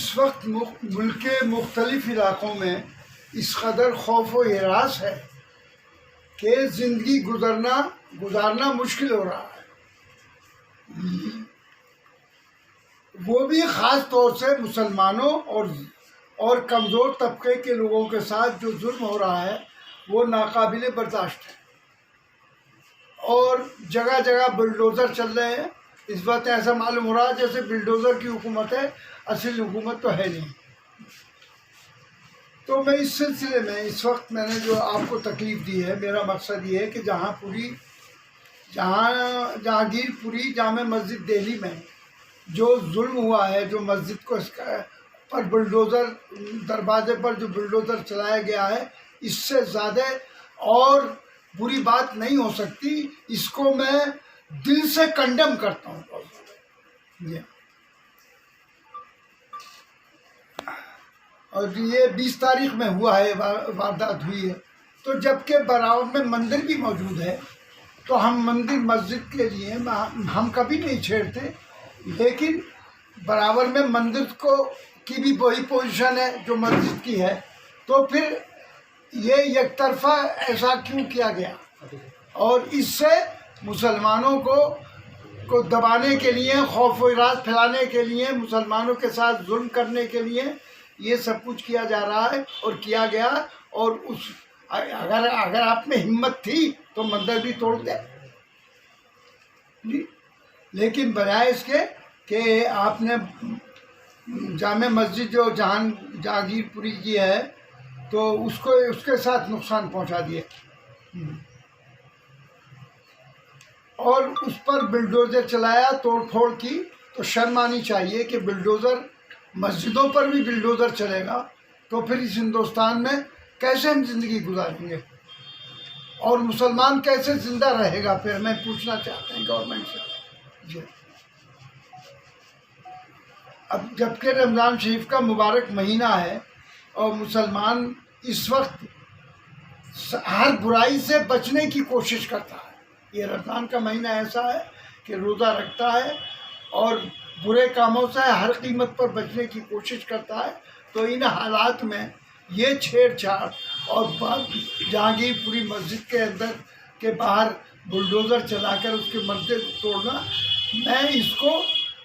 इस वक्त मुल्क के मुख्तलिफ इलाक़ों में इस कदर खौफ व हिरास है कि ज़िंदगी गुजारना मुश्किल हो रहा है। वो भी ख़ास तौर से मुसलमानों और कमज़ोर तबके के लोगों के साथ जो जुल्म हो रहा है वो नाकाबिले बर्दाश्त है। और जगह जगह बुलडोज़र चल रहे हैं। इस बात ऐसा मालूम हो रहा है जैसे बुलडोज़र की हुकूमत है, असली हुकूमत तो है नहीं। तो मैं इस सिलसिले में इस वक्त मैंने जो आपको तकलीफ़ दी है, मेरा मकसद ये है कि जहांगीरपुरी जामे मस्जिद दिल्ली में जो जुल्म हुआ है, जो मस्जिद को पर बुलडोज़र दरवाजे पर जो बुलडोज़र चलाया गया है, इससे ज़्यादा और बुरी बात नहीं हो सकती। इसको मैं दिल से कंडेम करता हूँ। और ये 20 तारीख में हुआ है, वारदात हुई है। तो जबकि बराबर में मंदिर भी मौजूद है, तो हम मंदिर मस्जिद के लिए हम कभी नहीं छेड़ते, लेकिन बराबर में मंदिर की भी वही पोजीशन है जो मस्जिद की है। तो फिर ये एक तरफा ऐसा क्यों किया गया? और इससे मुसलमानों को दबाने के लिए, खौफ व हिरास फैलाने के लिए, मुसलमानों के साथ जुल्म करने के लिए ये सब कुछ किया जा रहा है और किया गया। और अगर आप में हिम्मत थी तो मंदिर भी तोड़ दे, लेकिन बजाय इसके कि आपने जामे मस्जिद जो जहांगीरपुरी की है तो उसके साथ नुकसान पहुंचा दिए और उस पर बुलडोज़र चलाया, तोड़ फोड़ की। तो शर्म आनी चाहिए कि बुलडोज़र मस्जिदों पर भी बुलडोज़र चलेगा, तो फिर इस हिंदुस्तान में कैसे हम ज़िंदगी गुजारेंगे और मुसलमान कैसे ज़िंदा रहेगा? फिर मैं पूछना चाहता हूँ गवर्नमेंट से जी। अब जबकि रमज़ान शरीफ का मुबारक महीना है और मुसलमान इस वक्त हर बुराई से बचने की कोशिश करता है। ये रमज़ान का महीना ऐसा है कि रोज़ा रखता है और बुरे कामों से हर कीमत पर बचने की कोशिश करता है। तो इन हालात में ये छेड़छाड़ और जहांगीरपुरी मस्जिद के अंदर के बाहर बुलडोज़र चलाकर उसके मस्जिद तोड़ना, मैं इसको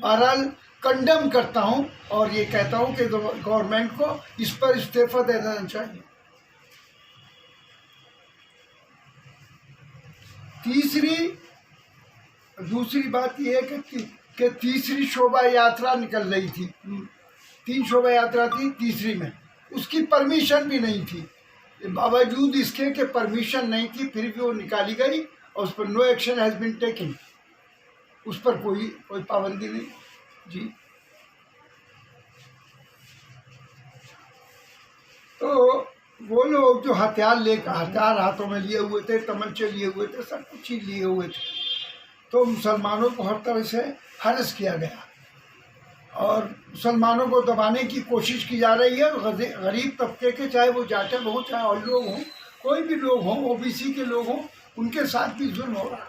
बहरहाल कंडेम करता हूँ और ये कहता हूँ कि गवर्नमेंट को इस पर इस्तीफ़ा दे देना चाहिए। दूसरी बात यह है कि तीसरी शोभा यात्रा निकल रही थी। 3 शोभा यात्रा थी, तीसरी में उसकी परमिशन भी नहीं थी। बावजूद इसके कि परमिशन नहीं थी, फिर भी वो निकाली गई और उस पर no action has been taken. उस पर कोई पाबंदी नहीं जी। तो वो लोग जो हथियार हाथों में लिए हुए थे, तमंचे लिए हुए थे, सब कुछ ही लिए हुए थे, तो मुसलमानों को हर तरह से हरस किया गया और मुसलमानों को दबाने की कोशिश की जा रही है। गरीब तबके के, चाहे वो जाटल हो, चाहे और लोग हों, कोई भी लोग हों, ओबीसी के लोग हों, उनके साथ भी जुल्म हो रहा है।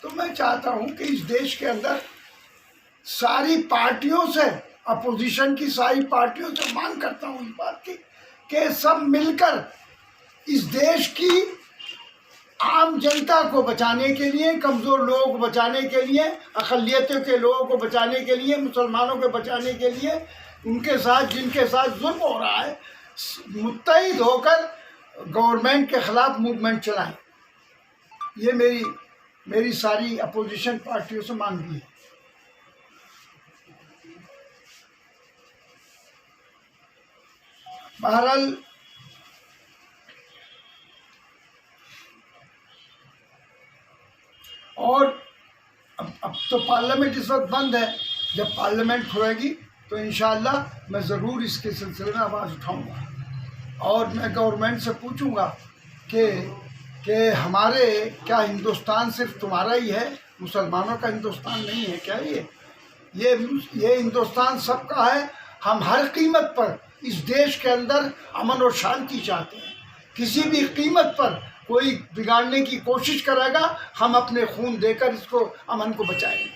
तो मैं चाहता हूँ कि इस देश के अंदर सारी पार्टियों से, अपोजिशन की सारी पार्टियों से मांग करता हूँ इस बात की कि सब मिलकर इस देश की आम जनता को बचाने के लिए, कमज़ोर लोगों को बचाने के लिए, अक़लियतों के लोगों को बचाने के लिए, मुसलमानों को बचाने के लिए, उनके साथ जिनके साथ जुल्म हो रहा है, मुत्तहिद होकर गवर्नमेंट के ख़िलाफ़ मूवमेंट चलाएं। ये मेरी सारी अपोजिशन पार्टियों से मांग भी है। बहरहाल और अब तो पार्लियामेंट इस वक्त बंद है। जब पार्लियामेंट खुलेगी तो इंशाअल्लाह मैं ज़रूर इसके सिलसिले में आवाज़ उठाऊंगा और मैं गवर्नमेंट से पूछूंगा कि हमारे क्या हिंदुस्तान सिर्फ तुम्हारा ही है, मुसलमानों का हिंदुस्तान नहीं है क्या? ये हिंदुस्तान सबका है। हम हर कीमत पर इस देश के अंदर अमन और शांति चाहते हैं। किसी भी कीमत पर कोई बिगाड़ने की कोशिश करेगा, हम अपने खून देकर इसको, अमन को बचाएंगे।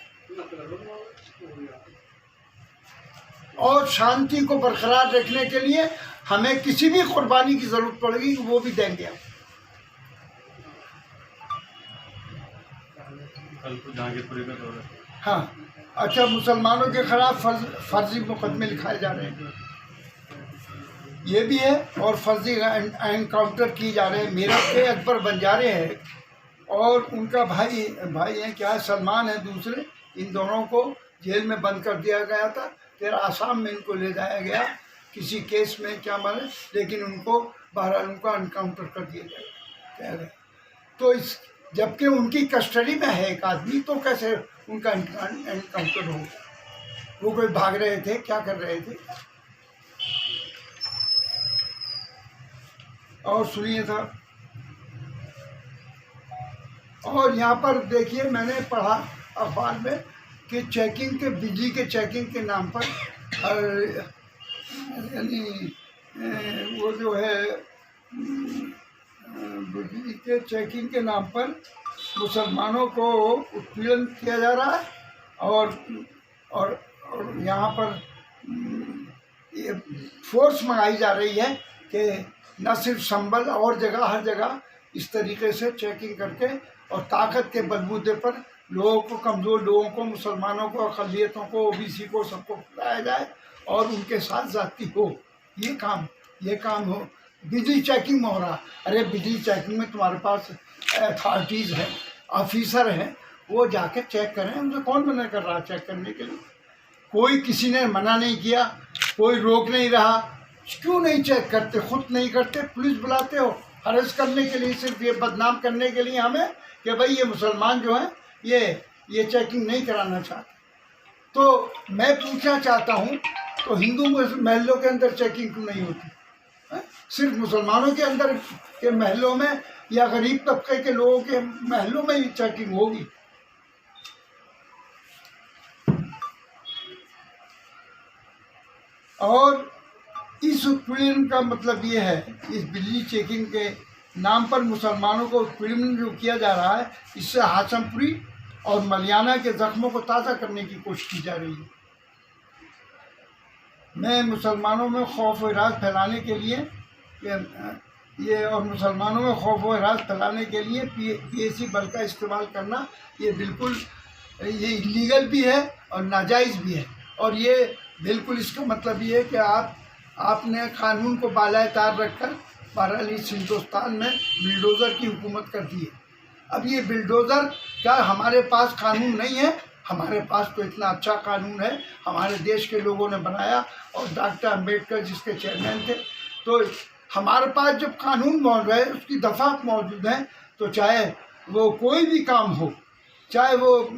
और शांति को बरकरार रखने के लिए हमें किसी भी कुर्बानी की ज़रूरत पड़ेगी वो भी देंगे हम। हाँ, अच्छा, मुसलमानों के खिलाफ फर्जी मुकदमे लिखाए जा रहे हैं, ये भी है, और फर्जी एनकाउंटर किए जा रहे हैं। मेरठ के अकबर बंजारे हैं और उनका भाई है, क्या है, सलमान है दूसरे, इन दोनों को जेल में बंद कर दिया गया था। फिर आसाम में इनको ले जाया गया किसी केस में, क्या माने, लेकिन उनको बहरहाल उनका एनकाउंटर कर दिया गया। तो इस जबकि उनकी कस्टडी में है एक आदमी, तो कैसे उनका एनकाउंटर हो? वो कोई भाग रहे थे, क्या कर रहे थे? और सुनिए था, और यहाँ पर देखिए, मैंने पढ़ा अखबार में कि चेकिंग के, बिजली के चेकिंग के नाम पर, यानी वो जो है बिजली के चेकिंग के नाम पर मुसलमानों को उत्पीड़न किया जा रहा है। और यहाँ पर ये फोर्स मंगाई जा रही है कि न सिर्फ संभल और जगह, हर जगह इस तरीके से चेकिंग करके और ताकत के बलबूते पर लोगों को, कमज़ोर लोगों को, मुसलमानों को, अक़लियतों को, ओबीसी को, सबको खिलाया जाए और उनके साथ ज़्यादती हो। ये काम हो। बिजली चेकिंग में हो रहा। अरे बिजली चेकिंग में तुम्हारे पास अथॉरिटीज़ हैं, ऑफिसर हैं, वो जाके चेक करें। उनसे कौन मना कर रहा चेक करने के लिए? कोई, किसी ने मना नहीं किया, कोई रोक नहीं रहा। क्यों नहीं चेक करते? खुद नहीं करते, पुलिस बुलाते हो हरेस करने के लिए, सिर्फ ये बदनाम करने के लिए हमें कि भाई ये मुसलमान जो हैं ये चेकिंग नहीं कराना चाहते। तो मैं पूछना चाहता हूँ, तो हिंदू महलों के अंदर चेकिंग क्यों नहीं होती? सिर्फ मुसलमानों के अंदर के महलों में या गरीब तबके के लोगों के महलों में ही चेकिंग होगी? और इस उत्पीड़न का मतलब ये है, इस बिजली चेकिंग के नाम पर मुसलमानों को उत्पीड़न जो किया जा रहा है, इससे हाशमपुरी और मलियाना के जख्मों को ताज़ा करने की कोशिश की जा रही है। मैं मुसलमानों में खौफ व राज फैलाने के लिए पीएसी बल का इस्तेमाल करना, ये बिल्कुल ये इलीगल भी है और नाजायज़ भी है। और ये बिल्कुल इसका मतलब ये है कि आपने कानून को बालाए तार रखकर बहरहाल इस हिंदुस्तान में बिल्डोज़र की हुकूमत कर दी है। अब ये बिल्डोज़र, क्या हमारे पास कानून नहीं है? हमारे पास तो इतना अच्छा कानून है, हमारे देश के लोगों ने बनाया, और डॉक्टर अम्बेडकर जिसके चेयरमैन थे। तो हमारे पास जब कानून मौजूद है, उसकी दफ़ात मौजूद है, तो चाहे वो कोई भी काम हो, चाहे वो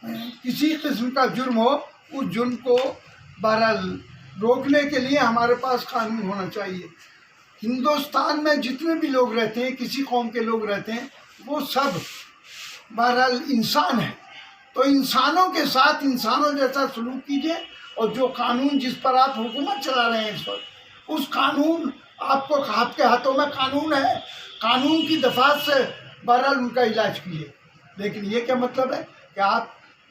किसी किस्म का जुर्म हो, उस जुर्म को बहरहाल रोकने के लिए हमारे पास कानून होना चाहिए। हिंदुस्तान में जितने भी लोग रहते हैं, किसी कौम के लोग रहते हैं, वो सब बहरहाल इंसान है। तो इंसानों के साथ इंसानों जैसा सलूक कीजिए, और जो कानून जिस पर आप हुकूमत चला रहे हैं इस वक्त, उस कानून, आपके हाथों में कानून है, कानून की दफात से बहरहाल उनका इलाज कीजिए। लेकिन ये क्या मतलब है कि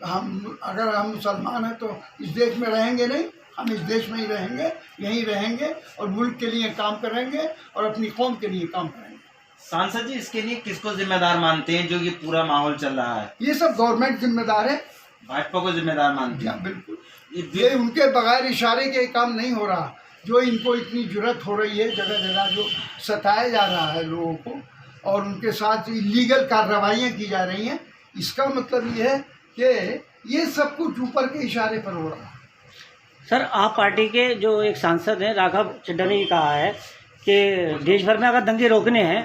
अगर हम मुसलमान हैं तो इस देश में रहेंगे नहीं? हम इस देश में ही रहेंगे, यहीं रहेंगे और मुल्क के लिए काम करेंगे और अपनी कौम के लिए काम करेंगे। सांसद जी, इसके लिए किसको जिम्मेदार मानते हैं जो ये पूरा माहौल चल रहा है? ये सब गवर्नमेंट जिम्मेदार है, भाजपा को जिम्मेदार मानते हैं? बिल्कुल। ये उनके बगैर इशारे के काम नहीं हो रहा। जो इनको इतनी जुर्रत हो रही है, जगह जगह जो सताया जा रहा है लोगों को, और उनके साथ इलीगल कार्रवाइयाँ की जा रही हैं, इसका मतलब ये है कि ये सब कुछ ऊपर के इशारे पर हो रहा है। सर, आप पार्टी के जो एक सांसद हैं राघव चड्ढा ने कहा है कि देश भर में अगर दंगे रोकने हैं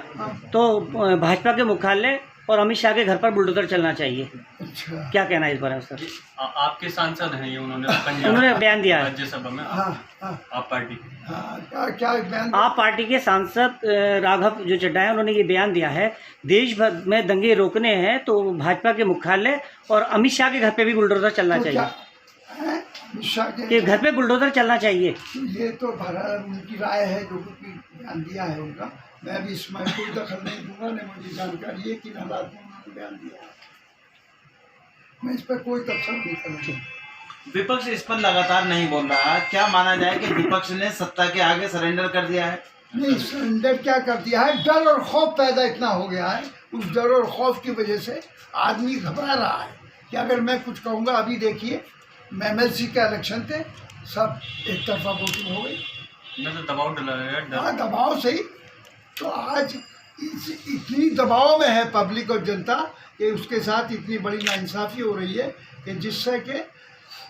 तो भाजपा के मुख्यालय और अमित शाह के घर पर बुलडोजर चलना चाहिए। अच्छा, क्या कहना है इस बारे में सर? आपके सांसद हैं ये, उन्होंने बयान दिया है राज्यसभा में। आप पार्टी क्या बयान? आप पार्टी के सांसद राघव जो चड्ढा है, उन्होंने ये बयान दिया है, देश भर में दंगे रोकने हैं तो भाजपा के मुख्यालय और अमित शाह के घर पे भी बुलडोजर चलना चाहिए। कि घर पे बुलडोजर चलना चाहिए। ये तो बहरहाल उनकी राय है, जो बयान दिया है उनका। मैं अभी इसमें कोई दखल नहीं दूंगा, न मुझे जानकारी है किन हालात में उन्होंने बयान दिया है। मैं इस पर कोई तबसर नहीं करूँगा। विपक्ष इस पर लगातार नहीं बोल रहा, क्या माना जाए कि विपक्ष ने सत्ता के आगे सरेंडर कर दिया है? नहीं, सरेंडर क्या कर दिया है, डर और खौफ पैदा इतना हो गया है, उस डर और खौफ की वजह से आदमी घबरा रहा है कि अगर मैं कुछ कहूँगा, अभी देखिए MLC के इलेक्शन थे, सब एक तरफा वोटिंग हो गई, तो दबाव डाला गया, हाँ दबाव से ही। तो आज इतनी दबाव में है पब्लिक और जनता कि उसके साथ इतनी बड़ी नाइंसाफ़ी हो रही है कि जिससे कि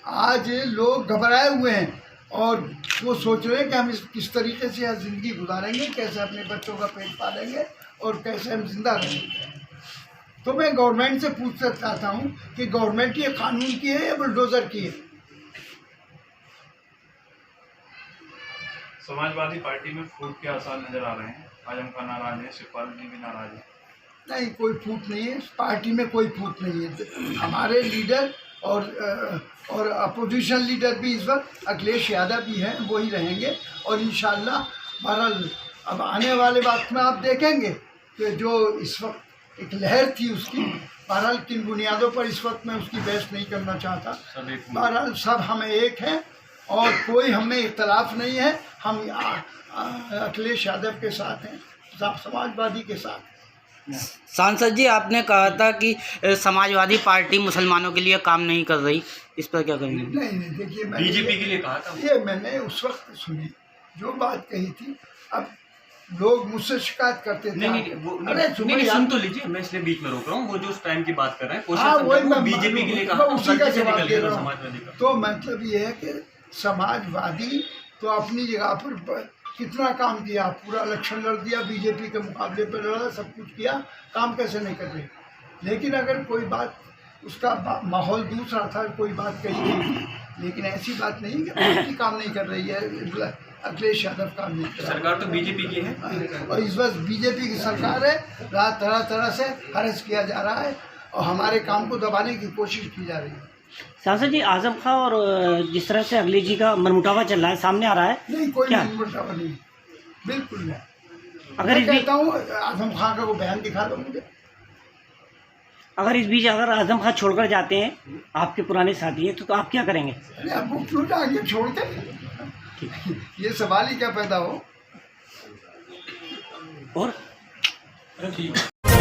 आज लोग घबराए हुए हैं और वो सोच रहे हैं कि हम किस तरीके से यहाँ ज़िंदगी गुजारेंगे, कैसे अपने बच्चों का पेट पालेंगे और कैसे हम जिंदा रहेंगे। तो मैं गवर्नमेंट से पूछना चाहता हूँ कि गवर्नमेंट ये कानून की है या बुलडोज़र की है? समाजवादी पार्टी में फूट के आसार नजर आ रहे हैं। आजम खान नाराज है, शिवपाल जी भी नाराज है। नहीं, कोई फूट नहीं है पार्टी में, कोई फूट नहीं है। हमारे लीडर और अपोजिशन लीडर भी इस वक्त अखिलेश यादव भी हैं, वही रहेंगे और इंशाल्लाह बहरहाल अब आने वाले वक्त में आप देखेंगे कि जो इस वक्त एक लहर थी उसकी, बहरहाल किन बुनियादों पर इस वक्त मैं उसकी बहस नहीं करना चाहता। बहरहाल सब हम एक हैं और कोई हमें इख्तलाफ नहीं है। हम अखिलेश यादव के साथ हैं, समाजवादी के साथ। सांसद जी, आपने कहा था कि समाजवादी पार्टी मुसलमानों के लिए काम नहीं कर रही, इस पर क्या कहेंगे? नहीं, देखिए बीजेपी के लिए कहा था ये मैंने उस वक्त सुनी जो बात कही थी। अब लोग मुझसे शिकायत करते थे, नहीं, सुन तो लीजिए, मैं इसलिए बीच में रोक रहा हूँ। वो जो उस टाइम की बात कर रहे हैं, हाँ, वही मैं बीजेपी के लिए कहा, उसी का जवाब दे रहा समाजवादी हूँ। का। तो मतलब ये है कि समाजवादी तो अपनी जगह पर कितना काम किया, पूरा इलेक्शन लड़ दिया, बीजेपी के मुकाबले पर लड़ा, सब कुछ किया, काम कैसे नहीं कर रहे। लेकिन अगर कोई बात उसका माहौल दूसरा था, कोई बात कही गई थी, लेकिन ऐसी बात नहीं कि पार्टी काम नहीं कर रही है, अखिलेश यादव काम नहीं कर रहा। सरकार तो बीजेपी की है और इस वक्त बीजेपी की सरकार है, रात तरह तरह से हरस किया जा रहा है और हमारे काम को दबाने की कोशिश की जा रही है। सांसद जी, आजम खां और जिस तरह से अखिलेश जी का मनमुटावा चल रहा है, सामने आ रहा है, नहीं कोई क्या? मनमुटावा नहीं, बिल्कुल नहीं। अगर इस मैं बीच कहता हूँ आजम खां का वो बयान दिखा दो मुझे। अगर आजम खां छोड़कर जाते हैं, आपके पुराने साथी हैं, तो आप क्या करेंगे? अरे अब वो क्यों आगे छोड़ते, ये सवाल ही क्या पैदा हो। और ठीक है।